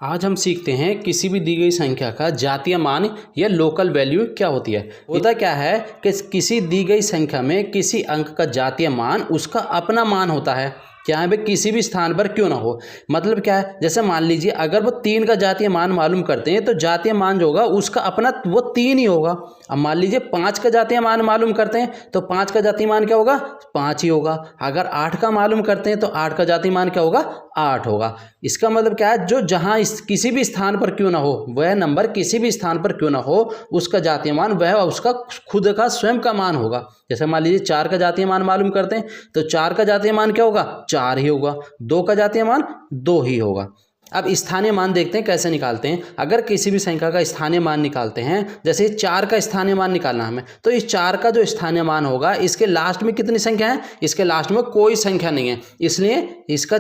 आज हम सीखते हैं किसी भी दी गई संख्या का जातीय मान या लोकल वैल्यू क्या होती है। होता क्या है कि किसी दी गई संख्या में किसी अंक का जातीय मान उसका अपना मान होता है, चाहे वे किसी भी स्थान पर क्यों ना हो। मतलब क्या है, जैसे मान लीजिए अगर वो 3 का जातीय मान मालूम करते हैं तो जातीय मान जो होगा उसका अपना वो 3 ही होगा। अब मान लीजिए 5 का जातीय मान मालूम करते हैं तो 5 का जातीय मान क्या होगा, 5 ही होगा। अगर 8 का मालूम करते हैं तो 8 का जातीय मान क्या होगा, 8 होगा। इसका मतलब क्या है, जो जहाँ किसी भी स्थान पर क्यों ना हो, वह नंबर किसी भी स्थान पर क्यों ना हो, उसका जातीय मान वह उसका खुद का स्वयं का मान होगा। जैसे मान लीजिए 4 का जातीय मान मालूम करते हैं तो 4 का जातीय मान क्या होगा, 4 ही होगा। 2 का जातीय मान 2 ही होगा। अब स्थानीय मान देखते हैं कैसे निकालते हैं। अगर किसी भी संख्या का स्थानीय मान निकालते हैं, जैसे 4 का स्थानीय मान निकालना हमें, तो इस 4 का जो स्थानीय मान होगा इसके लास्ट में कितनी संख्या है, इसके लास्ट में कोई संख्या नहीं है, इसलिए इसका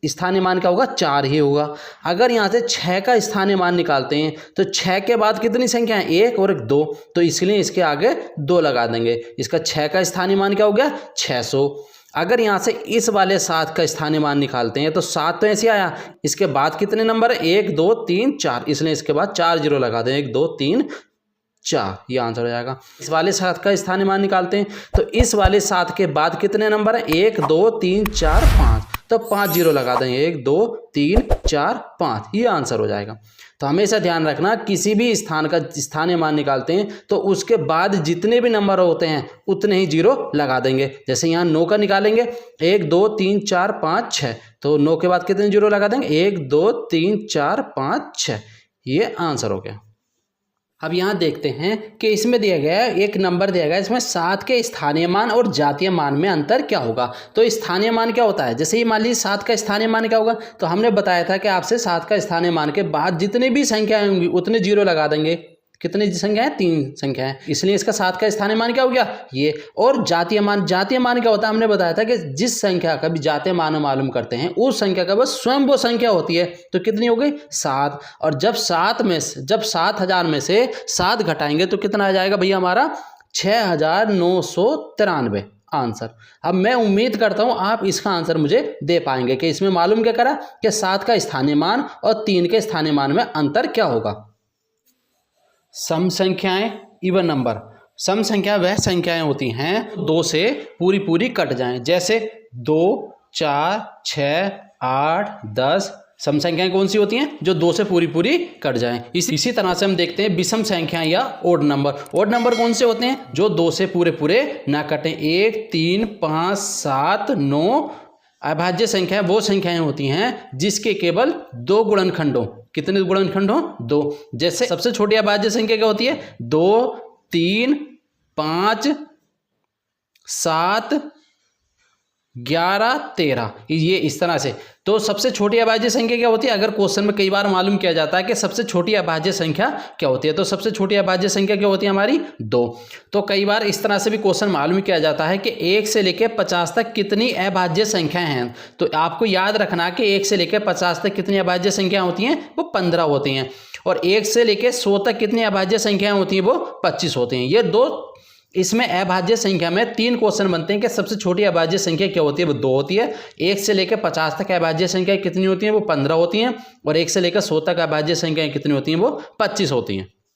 स्थानीय मान क्या होगा, 4 ही होगा। अगर यहाँ से 6 का स्थानीय मान निकालते हैं तो 6 के बाद कितनी संख्या है, 1 और 2, तो इसलिए इसके आगे 2 लगा देंगे। इसका 6 का स्थानीय मान क्या हो गया, 600। अगर यहाँ से इस वाले 7 का स्थानीय मान निकालते हैं तो 7 तो ऐसे आया, इसके बाद कितने नंबर है, 1 2 3 4, इसलिए इसके बाद 4 जीरो लगा दें, 1 2 3 4, ये आंसर हो जाएगा। इस वाले 7 का स्थानीय मान निकालते हैं तो इस वाले 7 के बाद कितने नंबर है, 1 2 3 4 5, तो 5 जीरो लगा देंगे, 1 2 3 4 5, ये आंसर हो जाएगा। तो हमेशा ध्यान रखना, किसी भी स्थान का स्थानीय मान निकालते हैं तो उसके बाद जितने भी नंबर होते हैं उतने ही जीरो लगा देंगे। जैसे यहाँ 9 का निकालेंगे, 1 2 3 4 5 6, तो 9 के बाद कितने जीरो लगा देंगे, 1 2 3 4 5 6, ये आंसर हो गया। अब यहाँ देखते हैं कि इसमें दिया गया है, एक नंबर दिया गया है, इसमें 7 के स्थानीय मान और जातीय मान में अंतर क्या होगा। तो स्थानीय मान क्या होता है, जैसे ही मान लीजिए 7 का स्थानीय मान क्या होगा, तो हमने बताया था कि आपसे 7 का स्थानीय मान के बाद जितने भी संख्याएं होंगी उतने जीरो लगा देंगे। कितनी संख्या है, 3 संख्या है, इसलिए इसका 7 का स्थानीय मान क्या हो गया, ये। और जातीय मान क्या होता है, हमने बताया था कि जिस संख्या का भी जातीय मान मालूम करते हैं उस संख्या का बस स्वयं वो संख्या होती है, तो कितनी हो गई, 7। और जब 7000 में से 7 घटाएंगे तो कितना आ जाएगा भैया हमारा, 6993 आंसर। अब मैं उम्मीद करता हूं आप इसका आंसर मुझे दे पाएंगे कि इसमें मालूम क्या करा कि 7 का स्थानीय मान और 3 के स्थानीय मान में अंतर क्या होगा। सम संख्याएं, इवन नंबर। सम संख्या वह संख्याएं होती हैं 2 से पूरी कट जाएं, जैसे 2 4 6 8 10। सम संख्याएं कौन सी होती हैं, जो 2 से पूरी कट जाएं। इसी तरह से हम देखते हैं विषम संख्याएं या ओड नंबर। ओड नंबर कौन से होते हैं, जो 2 से पूरे ना कटें। 1 3 5 7 9। अभाज्य संख्याएं वो संख्याएं होती हैं जिसके केवल 2 गुणनखंड हो। कितने गुणनखंड हो, 2। जैसे सबसे छोटी अभाज्य संख्या क्या होती है, 2 3 5 7 11 13, ये इस तरह से। तो सबसे छोटी अभाज्य संख्या क्या होती है, अगर क्वेश्चन में कई बार मालूम किया जाता है कि सबसे छोटी अभाज्य संख्या क्या होती है, तो सबसे छोटी अभाज्य संख्या क्या होती है हमारी, 2। तो कई बार इस तरह से भी क्वेश्चन मालूम किया जाता है कि 1 से लेकर 50 तक कितनी अभाज्य संख्याएं हैं। तो आपको याद रखना कि 1 से लेकर 50 तक कितनी अभाज्य संख्या होती हैं, वो 15 होती हैं। और 1 से लेकर 100 तक कितनी अभाज्य संख्याएं होती हैं, वो 25 होती हैं। ये 2, इसमें अभाज्य संख्या में 3 क्वेश्चन बनते हैं कि सबसे छोटी अभाज्य संख्या क्या होती है, वो 2 होती है। 1 से लेकर 50 तक अभाज्य संख्या कितनी होती है, वो 15 होती हैं। और 1 से लेकर 100 तक अभाज्य संख्याएं कितनी होती हैं, वो 25 होती हैं।